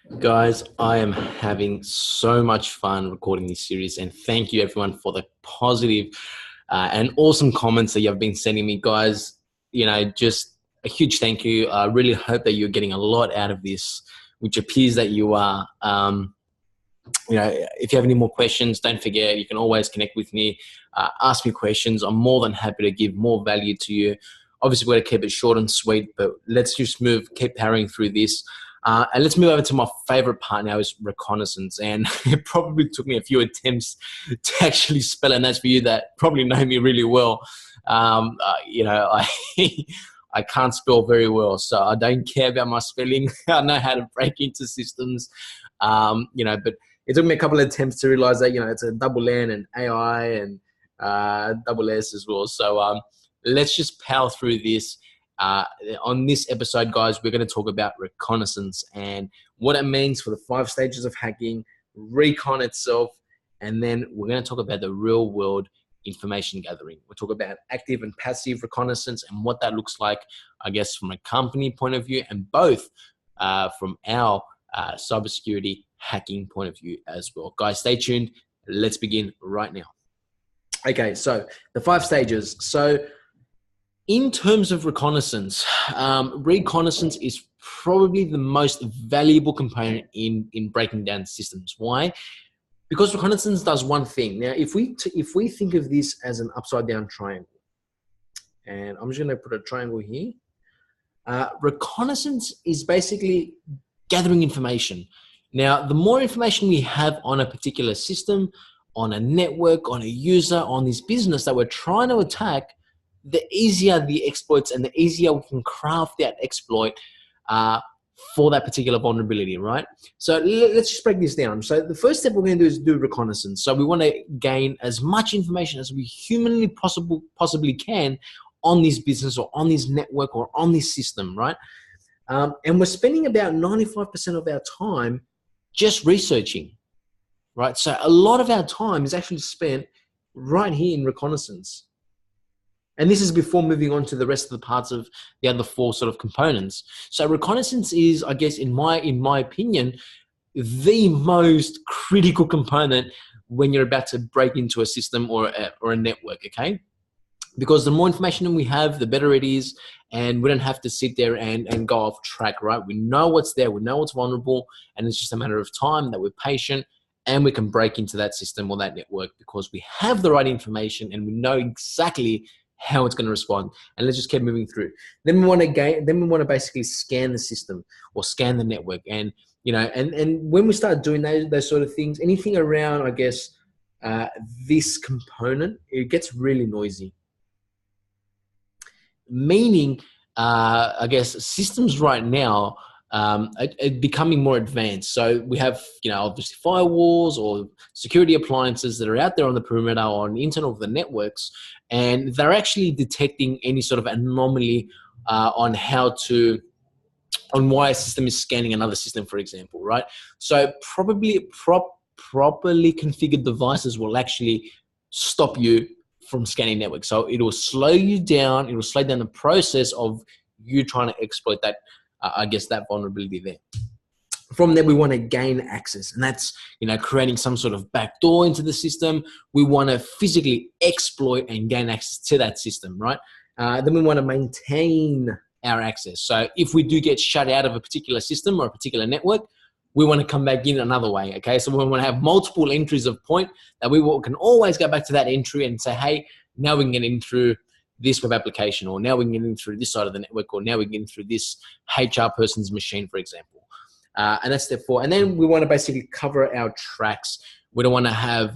Guys, I am having so much fun recording this series, and thank you everyone for the positive and awesome comments that you've been sending me, guys. Just a huge thank you. I really hope that you're getting a lot out of this, which appears that you are. If you have any more questions, don't forget, you can always connect with me, ask me questions. I'm more than happy to give more value to you. Obviously, we're going to keep it short and sweet, but let's just keep powering through this. And let's move over to my favorite part now is Reconnaissance. And it probably took me a few attempts to actually spell it. And that's for you that probably know me really well. I, I can't spell very well, so I don't care about my spelling. I know how to break into systems, but it took me a couple of attempts to realize that, it's a double N and AI and double S as well. So let's just power through this. On this episode, guys, we're going to talk about reconnaissance and what it means for the 5 stages of hacking, recon itself, and then we're going to talk about the real world information gathering. We'll talk about active and passive reconnaissance and what that looks like, I guess, from a company point of view, and both from our cybersecurity hacking point of view as well. Guys, stay tuned. Let's begin right now. Okay, so the 5 stages. So in terms of reconnaissance, reconnaissance is probably the most valuable component in breaking down systems. Why? Because reconnaissance does one thing. Now, if we think of this as an upside down triangle, and I'm just going to put a triangle here, reconnaissance is basically gathering information. Now, the more information we have on a particular system, on a network, on a user, on this business that we're trying to attack, the easier the exploits and the easier we can craft that exploit for that particular vulnerability, right? So let's just break this down. So the first step we're going to do is do reconnaissance. So we want to gain as much information as we humanly possibly can on this business or on this network or on this system, right? And we're spending about 95% of our time just researching, right? So a lot of our time is actually spent right here in reconnaissance. And this is before moving on to the rest of the parts of the other 4 sort of components. So reconnaissance is, I guess, in my opinion, the most critical component when you're about to break into a system or a network, okay? Because the more information we have, the better it is, and we don't have to sit there and go off track, right? We know what's there, we know what's vulnerable, and it's just a matter of time that we're patient and we can break into that system or that network because we have the right information and we know exactly how it's going to respond. And let's just keep moving through. Then we want to basically scan the system or scan the network. And, and when we start doing those sort of things, anything around, I guess, this component, it gets really noisy. Meaning, I guess, systems right now are becoming more advanced. So we have, obviously firewalls or security appliances that are out there on the perimeter or on the internet of the networks, and they're actually detecting any sort of anomaly on why a system is scanning another system, for example, right? So probably properly configured devices will actually stop you from scanning networks. So it will slow you down. It will slow down the process of you trying to exploit that, that vulnerability there. From there, we want to gain access, and that's, creating some sort of backdoor into the system. We want to physically exploit and gain access to that system, right? Then we want to maintain our access. So if we do get shut out of a particular system or a particular network, we want to come back in another way, okay? So we want to have multiple entries of point that we can always go back to that entry and say, hey, now we can get in through this web application, or now we can get in through this side of the network, or now we can get in through this HR person's machine, for example. And that's step 4. And then we want to basically cover our tracks. We don't want to have,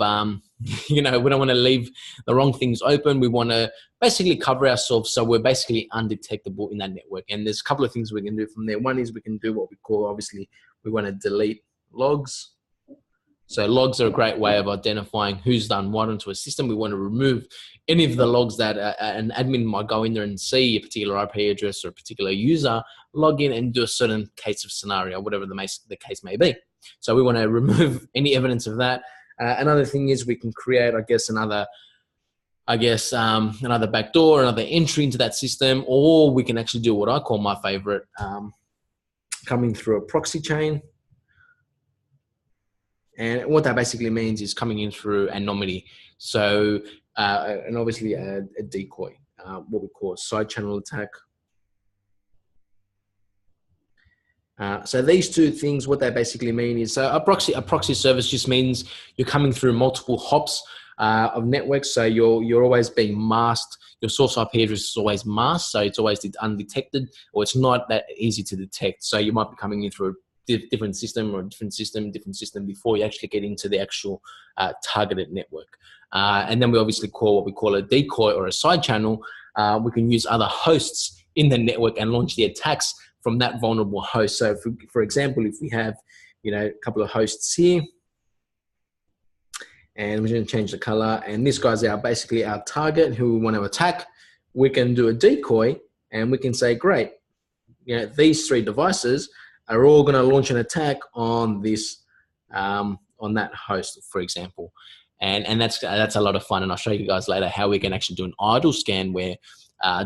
we don't want to leave the wrong things open. We want to basically cover ourselves so we're basically undetectable in that network. And there's a couple of things we can do from there. One is we can do what we call, obviously, we want to delete logs. So logs are a great way of identifying who's done what onto a system. We want to remove any of the logs that an admin might go in there and see a particular IP address or a particular user, log in and do a certain case of scenario, whatever the case may be. So we want to remove any evidence of that. Another thing is we can create, another backdoor, another entry into that system, or we can actually do what I call my favorite, coming through a proxy chain. And what that basically means is coming in through anonymity. So, and obviously a decoy, what we call a side channel attack. So these two things, what they basically mean is a proxy service just means you're coming through multiple hops of networks. So you're always being masked. Your source IP address is always masked, so it's always undetected, or it's not that easy to detect. So you might be coming in through a different system or different system before you actually get into the actual targeted network. And then we obviously call what we call a decoy or a side channel. We can use other hosts in the network and launch the attacks from that vulnerable host. So for example, if we have, a couple of hosts here, and we're going to change the color, and this guy's basically our target who we want to attack, we can do a decoy and we can say, great, these 3 devices are all going to launch an attack on this, on that host, for example. And that's a lot of fun. And I'll show you guys later how we can actually do an idle scan where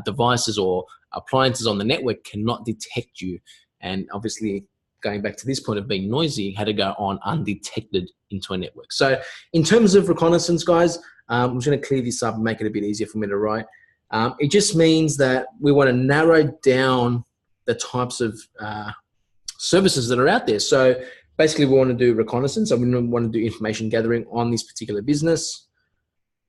devices or appliances on the network cannot detect you. And obviously, going back to this point of being noisy, how to go on undetected into a network. So in terms of reconnaissance, guys, I'm just going to clear this up and make it a bit easier for me to write. It just means that we want to narrow down the types of services that are out there. So basically, we want to do reconnaissance. So we want to do information gathering on this particular business.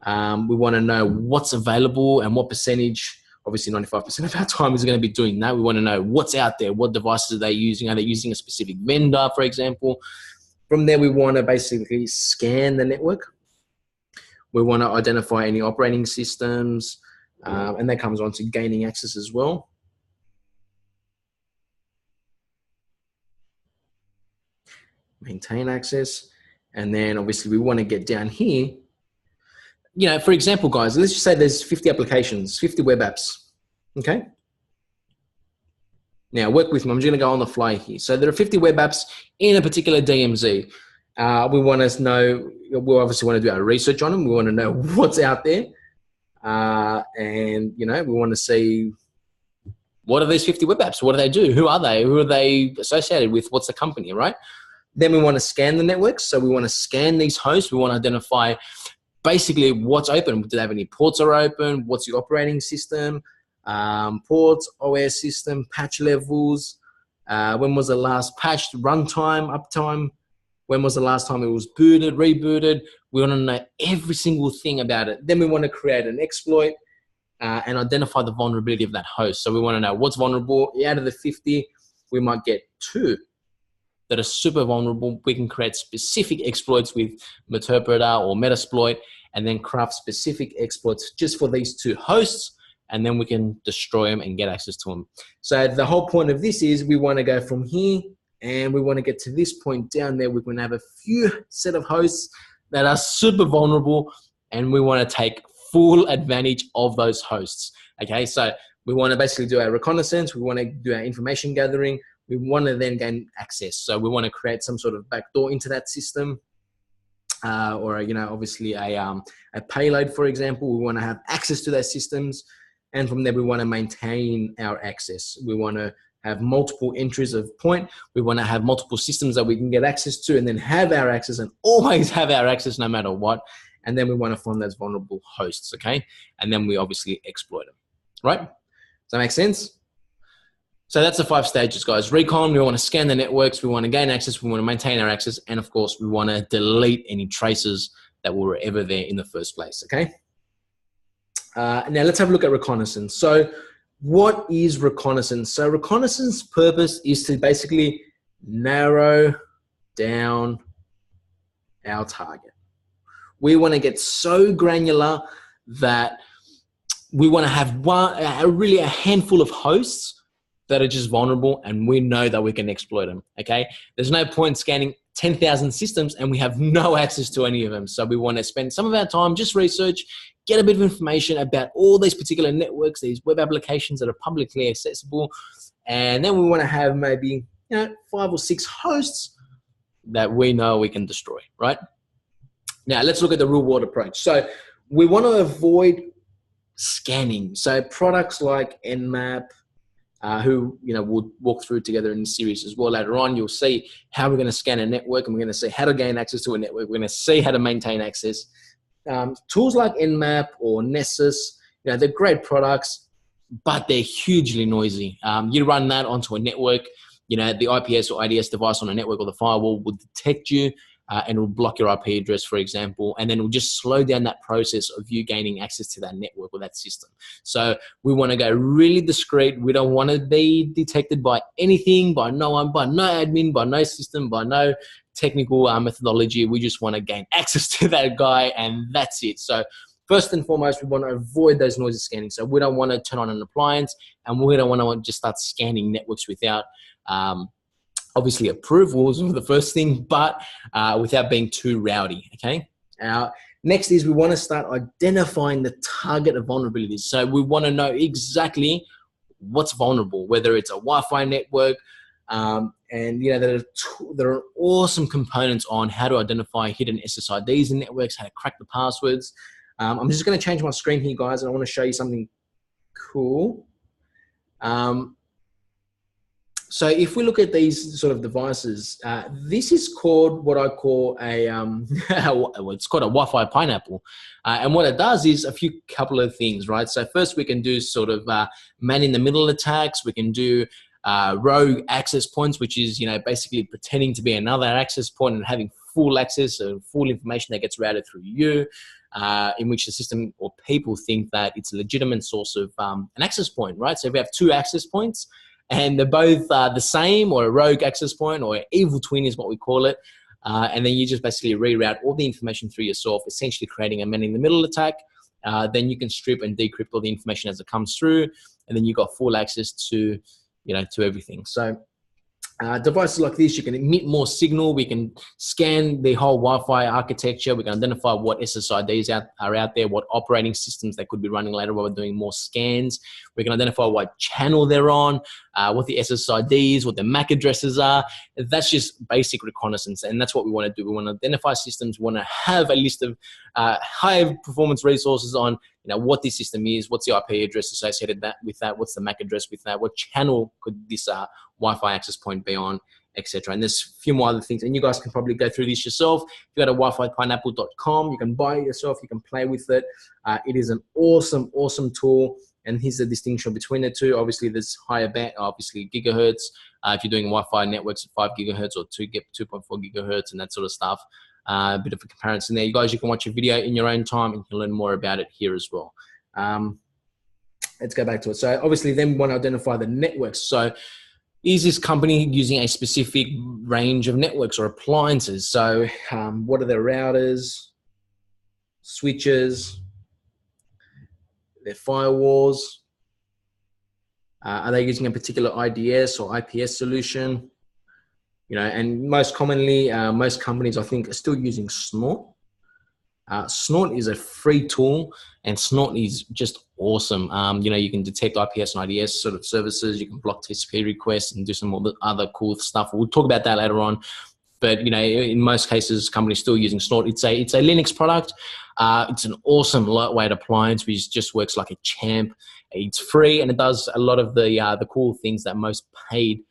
We want to know what's available and what percentage. Obviously, 95% of our time is going to be doing that. We want to know what's out there, what devices are they using? Are they using a specific vendor, for example? From there, we want to basically scan the network. We want to identify any operating systems, and that comes on to gaining access as well. Maintain access. And then obviously we want to get down here. For example, guys, let's just say there's 50 applications, 50 web apps, okay? Now, work with me. I'm just going to go on the fly here. So there are 50 web apps in a particular DMZ. We want to know, we obviously want to do our research on them. We want to know what's out there. And, we want to see, what are these 50 web apps? What do they do? Who are they? Who are they associated with? What's the company, right? Then we want to scan the networks. So we want to scan these hosts. We want to identify basically what's open. Do they have any ports are open? What's the operating system? Ports, OS system, patch levels. When was the last patched? Runtime, uptime. When was the last time it was booted, rebooted? We want to know every single thing about it. Then we want to create an exploit and identify the vulnerability of that host. So we want to know what's vulnerable. Out of the 50, we might get 2 that are super vulnerable. We can create specific exploits with Meterpreter or Metasploit, and then craft specific exploits just for these 2 hosts, and then we can destroy them and get access to them. So the whole point of this is we want to go from here and we want to get to this point down there. We're going to have a few set of hosts that are super vulnerable, and we want to take full advantage of those hosts. Okay, so we want to basically do our reconnaissance. We want to do our information gathering. We want to then gain access. So we want to create some sort of backdoor into that system, or obviously a payload, for example. We want to have access to those systems, and from there we want to maintain our access. We want to have multiple entries of point. We want to have multiple systems that we can get access to, and then have our access and always have our access no matter what. And then we want to find those vulnerable hosts, okay? And then we obviously exploit them, right? Does that make sense? So that's the 5 stages, guys. Recon, we want to scan the networks, we want to gain access, we want to maintain our access, and of course, we want to delete any traces that were ever there in the first place, okay? Now let's have a look at reconnaissance. So what is reconnaissance? So reconnaissance purpose is to basically narrow down our target. We want to get so granular that we want to have really a handful of hosts that are just vulnerable, and we know that we can exploit them, okay? There's no point scanning 10,000 systems and we have no access to any of them. So we want to spend some of our time just research, get a bit of information about all these particular networks, these web applications that are publicly accessible, and then we want to have maybe 5 or 6 hosts that we know we can destroy, right? Now, let's look at the real-world approach. So we want to avoid scanning. So products like Nmap, who, we'll walk through together in the series as well later on. You'll see how we're going to scan a network, and we're going to see how to gain access to a network. We're going to see how to maintain access. Tools like Nmap or Nessus, they're great products, but they're hugely noisy. You run that onto a network, the IPS or IDS device on a network or the firewall will detect you, and will block your IP address, for example, and then it will just slow down that process of you gaining access to that network or that system. So we want to go really discreet. We don't want to be detected by anything, by no one, by no admin, by no system, by no technical methodology. We just want to gain access to that guy, and that's it. So first and foremost, we want to avoid those noisy scanning. So we don't want to turn on an appliance, and we don't want to just start scanning networks without obviously approvals for the first thing, but without being too rowdy, okay? Next is we want to start identifying the target of vulnerabilities. So we want to know exactly what's vulnerable, whether it's a Wi-Fi network, and there are awesome components on how to identify hidden SSIDs in networks, how to crack the passwords. I'm just going to change my screen here, guys, and I want to show you something cool. So if we look at these sort of devices, this is called what I call a, it's called a Wi-Fi pineapple. And what it does is a couple of things, right? So first we can do sort of man-in-the-middle attacks. We can do rogue access points, which is, basically pretending to be another access point and having full access or full information that gets routed through you, in which the system or people think that it's a legitimate source of an access point, right? So if we have two access points, and they're both the same, or a rogue access point, or an evil twin is what we call it. And then you just basically reroute all the information through yourself, essentially creating a man-in-the-middle attack. Then you can strip and decrypt all the information as it comes through, and then you got full access to, to everything. So devices like this, you can emit more signal. We can scan the whole Wi-Fi architecture. We can identify what SSIDs are out there, what operating systems they could be running later while we're doing more scans. We can identify what channel they're on, what the SSIDs, what the MAC addresses are. That's just basic reconnaissance, and that's what we want to do. We want to identify systems. We want to have a list of high performance resources on what this system is, what's the IP address associated with that, what's the MAC address with that, what channel could this Wi-Fi access point be on, etc. And there's a few more other things, and you guys can probably go through this yourself. If you go to wifipineapple.com, you can buy it yourself, you can play with it. It is an awesome, awesome tool, and here's the distinction between the two. Obviously, there's higher band, obviously gigahertz. If you're doing Wi-Fi networks at 5 gigahertz or 2.4 gigahertz and that sort of stuff. A bit of a comparison there. You guys, you can watch a video in your own time and you can learn more about it here as well. Let's go back to it. So obviously then we want to identify the networks. So is this company using a specific range of networks or appliances? So what are their routers, switches, their firewalls? Are they using a particular IDS or IPS solution? And most commonly, most companies, I think, are still using Snort. Snort is a free tool, and Snort is just awesome. You can detect IPS and IDS sort of services. You can block TCP requests and do some other cool stuff. We'll talk about that later on. But, in most cases, companies still using Snort. It's a Linux product. It's an awesome lightweight appliance which just works like a champ. It's free, and it does a lot of the cool things that most paid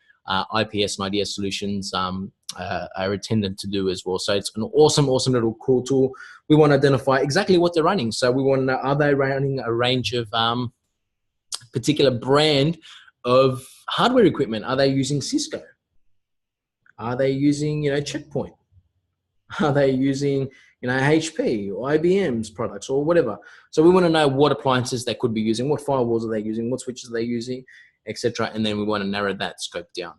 IPS and IDS solutions are intended to do as well. So it's an awesome, awesome little cool tool. We want to identify exactly what they're running. So we want to know, are they running a range of particular brand of hardware equipment? Are they using Cisco? Are they using, Checkpoint? Are they using, HP or IBM's products or whatever? So we want to know what appliances they could be using, what firewalls are they using, what switches are they using, etc. And then we want to narrow that scope down.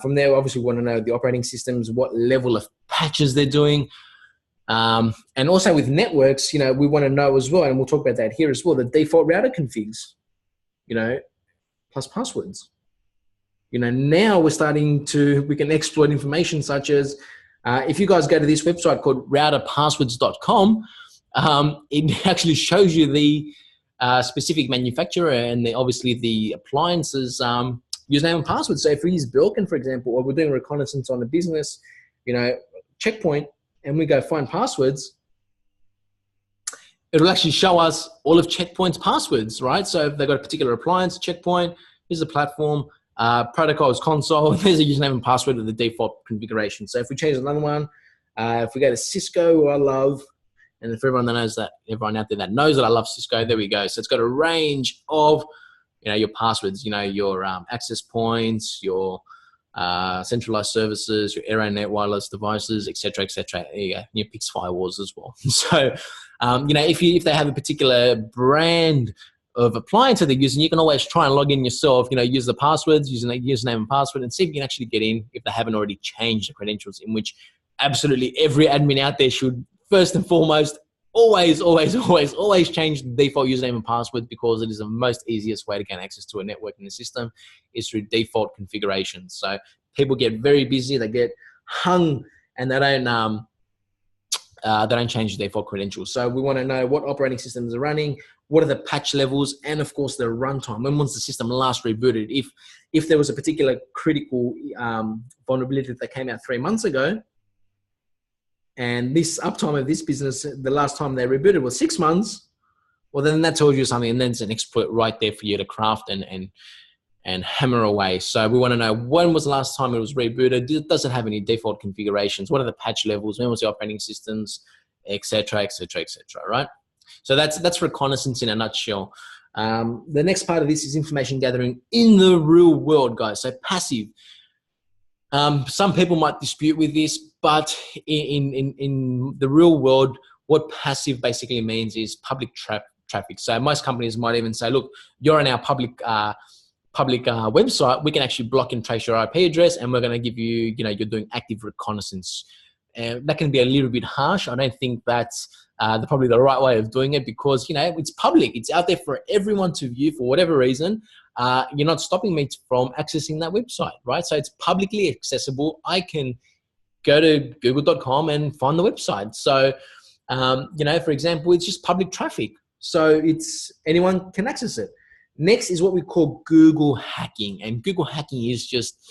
From there, obviously, we want to know the operating systems, what level of patches they're doing. And also with networks, we want to know as well, and we'll talk about that here as well, the default router configs, plus passwords. Now we can exploit information such as, if you guys go to this website called routerpasswords.com, it actually shows you the specific manufacturer and obviously the appliances username and password. So if we use Belkin, for example, or we're doing reconnaissance on a business, Checkpoint, and we go find passwords, it'll actually show us all of Checkpoint's passwords, right? So if they've got a particular appliance, Checkpoint, here's the platform, protocols console, there's a username and password with the default configuration. So if we change another one, if we go to Cisco, who I love, and for everyone that knows that, everyone out there that knows that I love Cisco, there we go. So it's got a range of, your passwords, your access points, your centralized services, your AirNet wireless devices, etc., etc. There you go. Your Pix firewalls as well. So, if they have a particular brand of appliance that they're using, you can always try and log in yourself. Use the passwords, using the username and password, and see if you can actually get in if they haven't already changed the credentials. In which absolutely every admin out there should first and foremost always change the default username and password, because it is the most easiest way to gain access to a network in the system is through default configurations. So people get very busy, they get hung, and they don't change the default credentials. So we want to know what operating systems are running, what are the patch levels, and of course the runtime. When was the system last rebooted? If there was a particular critical vulnerability that came out 3 months ago, and this uptime of this business, the last time they rebooted was 6 months, well, then that tells you something, and then it's an exploit right there for you to craft and hammer away. So we want to know, when was the last time it was rebooted? Does it have any default configurations? What are the patch levels? When was the operating systems, etc., etc., etc. Right? So that's reconnaissance in a nutshell. The next part of this is information gathering in the real world, guys. So passive. Some people might dispute with this, but in the real world, what passive basically means is public traffic. So most companies might even say, look, you're on our public website, we can actually block and trace your IP address, and we're going to give you, you're doing active reconnaissance. That can be a little bit harsh. I don't think that's probably the right way of doing it, because, it's public. It's out there for everyone to view for whatever reason. You're not stopping me from accessing that website, right? So it's publicly accessible. I can go to google.com and find the website. So, for example, it's just public traffic. So anyone can access it. Next is what we call Google hacking. And Google hacking is just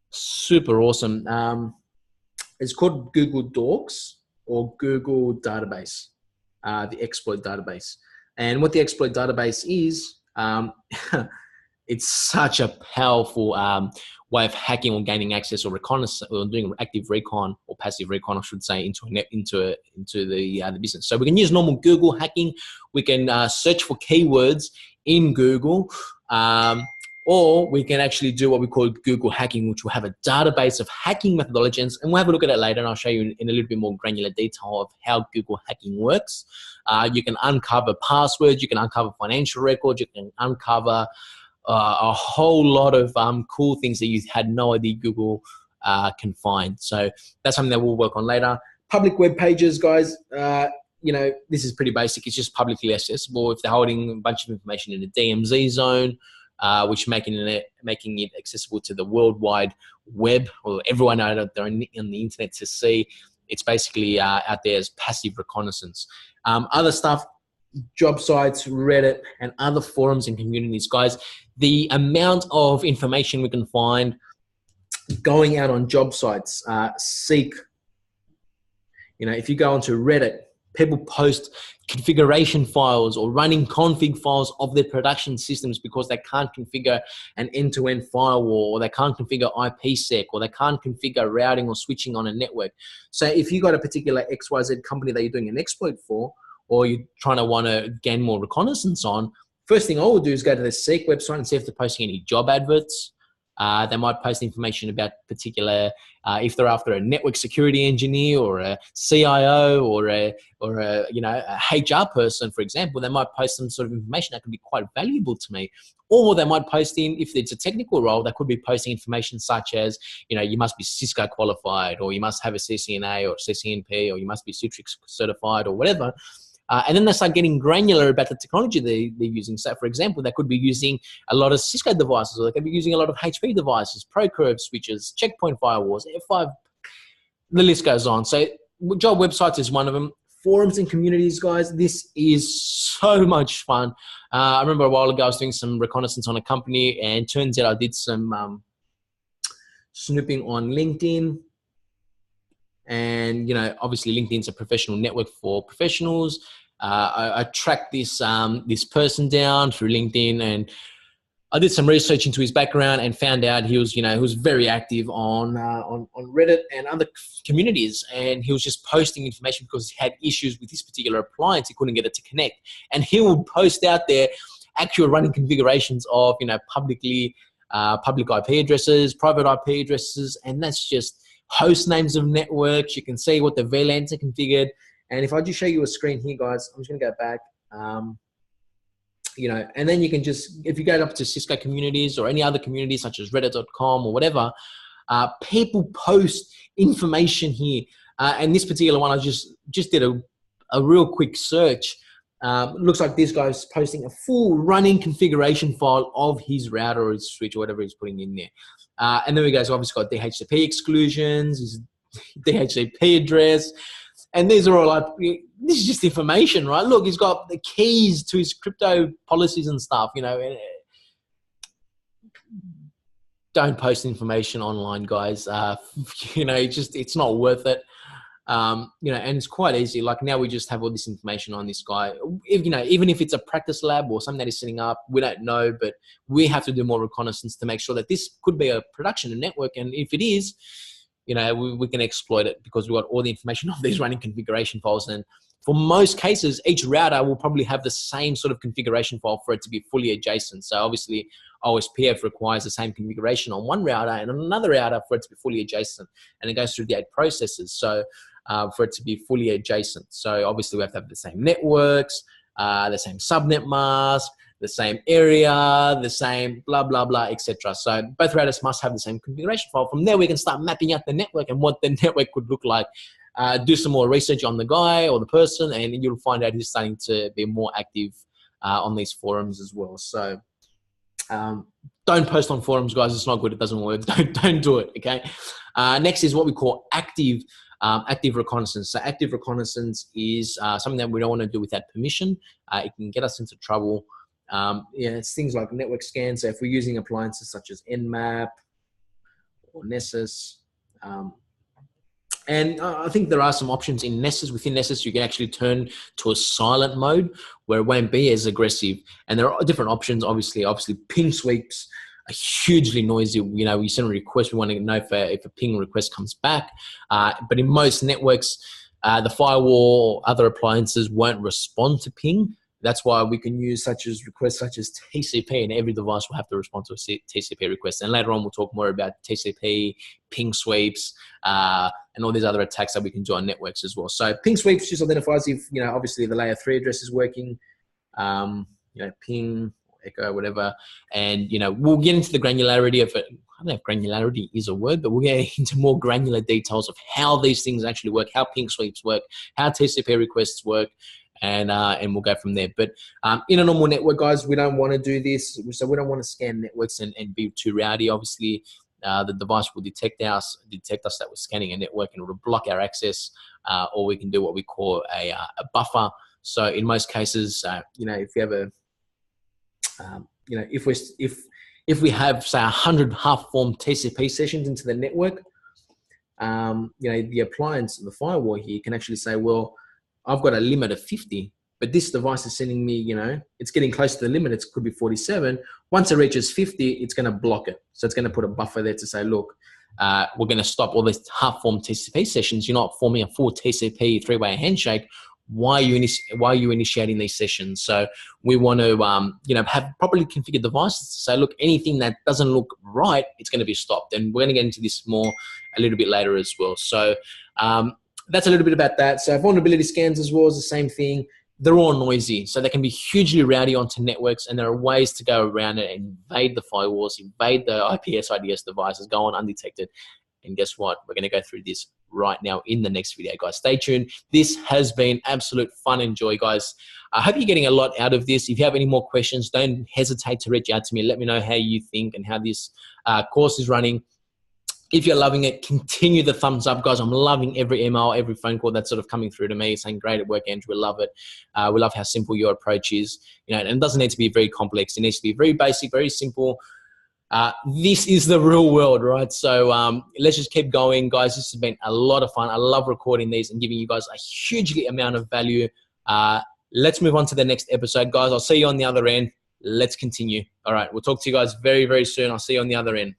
super awesome. It's called Google Docs or Google Database, the exploit database. And what the exploit database is, it's such a powerful way of hacking or gaining access or reconnaissance, or doing active recon or passive recon, I should say, into the business. So we can use normal Google hacking. We can search for keywords in Google, or we can actually do what we call Google hacking, which will have a database of hacking methodologies, and we'll have a look at it later, and I'll show you in a little bit more granular detail of how Google hacking works. You can uncover passwords, you can uncover financial records, you can uncover a whole lot of cool things that you had no idea Google can find. So that's something that we'll work on later. Public web pages, guys, this is pretty basic. It's just publicly accessible. If they're holding a bunch of information in a DMZ zone, which making it accessible to the worldwide web, or everyone out there on the internet to see, it's basically out there as passive reconnaissance. Other stuff, job sites, Reddit, and other forums and communities, guys. The amount of information we can find going out on job sites, Seek. If you go onto Reddit, people post configuration files or running config files of their production systems because they can't configure an end-to-end firewall, or they can't configure IPsec, or they can't configure routing or switching on a network. So if you got a particular XYZ company that you're doing an exploit for, or you're trying to want to gain more reconnaissance on, first thing I will do is go to the Seek website and see if they're posting any job adverts. They might post information about particular, if they're after a network security engineer or a CIO or a HR person, for example. They might post some sort of information that could be quite valuable to me. Or they might post in, if it's a technical role, they could be posting information such as, you must be Cisco qualified, or you must have a CCNA or CCNP, or you must be Citrix certified, or whatever. And then they start getting granular about the technology they're using. So, for example, they could be using a lot of Cisco devices, or they could be using a lot of HP devices, ProCurve switches, checkpoint firewalls, F5, the list goes on. So job websites is one of them. Forums and communities, guys, this is so much fun. I remember a while ago I was doing some reconnaissance on a company, and turns out I did some snooping on LinkedIn. And, obviously LinkedIn's a professional network for professionals. I tracked this person down through LinkedIn, and I did some research into his background and found out he was, he was very active on Reddit and other communities, and he was just posting information because he had issues with this particular appliance. He couldn't get it to connect, and he would post out there actual running configurations of, public IP addresses, private IP addresses, and that's just host names of networks. You can see what the VLANs are configured, and if I just show you a screen here, guys, I'm just going to go back. And then you can just, if you go up to Cisco communities or any other communities such as reddit.com or whatever, people post information here. And this particular one, I just did a real quick search. Looks like this guy's posting a full running configuration file of his router or his switch or whatever he's putting in there. And then we go, so obviously got DHCP exclusions, his DHCP address. And these are all like, this is just information, right? Look, he's got the keys to his crypto policies and stuff, Don't post information online, guys. It's not worth it. And it's quite easy. Like now we just have all this information on this guy. Even if it's a practice lab or something that he's setting up, we don't know, but we have to do more reconnaissance to make sure that this could be a production network. And if it is, we can exploit it because we've got all the information of these running configuration files. And for most cases, each router will probably have the same sort of configuration file for it to be fully adjacent. So obviously OSPF requires the same configuration on one router and on another router for it to be fully adjacent. And it goes through the 8 processes. So for it to be fully adjacent. So obviously we have to have the same networks, the same subnet mask, the same area, the same blah, blah, blah, etc. So both routers must have the same configuration file. From there, we can start mapping out the network and what the network could look like. Do some more research on the guy or the person, and you'll find out he's starting to be more active on these forums as well. So don't post on forums, guys. It's not good. It doesn't work. Don't do it, okay? Next is what we call active reconnaissance. So active reconnaissance is something that we don't want to do without permission. It can get us into trouble. It's things like network scans. So if we're using appliances such as Nmap or Nessus, and I think there are some options in Nessus. Within Nessus, you can actually turn to a silent mode where it won't be as aggressive. And there are different options. Obviously, ping sweeps are hugely noisy. We send a request. We want to know if a ping request comes back. But in most networks, the firewall or other appliances won't respond to ping. That's why we can use requests such as TCP, and every device will have to respond to a TCP request. And later on, we'll talk more about TCP, ping sweeps, and all these other attacks that we can do on networks as well. So ping sweeps just identifies if, obviously the layer 3 address is working, ping, echo, whatever. And, we'll get into the granularity of it. I don't know if granularity is a word, but we'll get into more granular details of how these things actually work, how ping sweeps work, how TCP requests work, and we'll go from there. But in a normal network, guys, we don't want to do this. So we don't want to scan networks and be too rowdy. Obviously, the device will detect us that we're scanning a network, and it will block our access, or we can do what we call a buffer. So in most cases, if we have if we have, say, 100 half-formed TCP sessions into the network, the appliance, the firewall here can actually say, well, I've got a limit of 50, but this device is sending me, it's getting close to the limit. It could be 47. Once it reaches 50, it's going to block it. So it's going to put a buffer there to say, look, we're going to stop all these half-formed TCP sessions. You're not forming a full TCP 3-way handshake. Why are you initiating these sessions? So we want to, have properly configured devices to say, look, anything that doesn't look right, it's going to be stopped. And we're going to get into this more a little bit later as well. So that's a little bit about that. So vulnerability scans as well is the same thing. They're all noisy, so they can be hugely rowdy onto networks, and there are ways to go around it and invade the firewalls, invade the IPS, IDS devices, go on undetected. And guess what? We're going to go through this right now in the next video, guys. Stay tuned. This has been absolute fun and joy, guys. I hope you're getting a lot out of this. If you have any more questions, don't hesitate to reach out to me. Let me know how you think and how this course is running. If you're loving it, continue the thumbs up, guys. I'm loving every email, every phone call that's sort of coming through to me saying, great at work, Andrew. We love it. We love how simple your approach is. And it doesn't need to be very complex. It needs to be very basic, very simple. This is the real world, right? So let's just keep going, guys. This has been a lot of fun. I love recording these and giving you guys a hugely amount of value. Let's move on to the next episode, guys. I'll see you on the other end. Let's continue. All right. We'll talk to you guys very, very soon. I'll see you on the other end.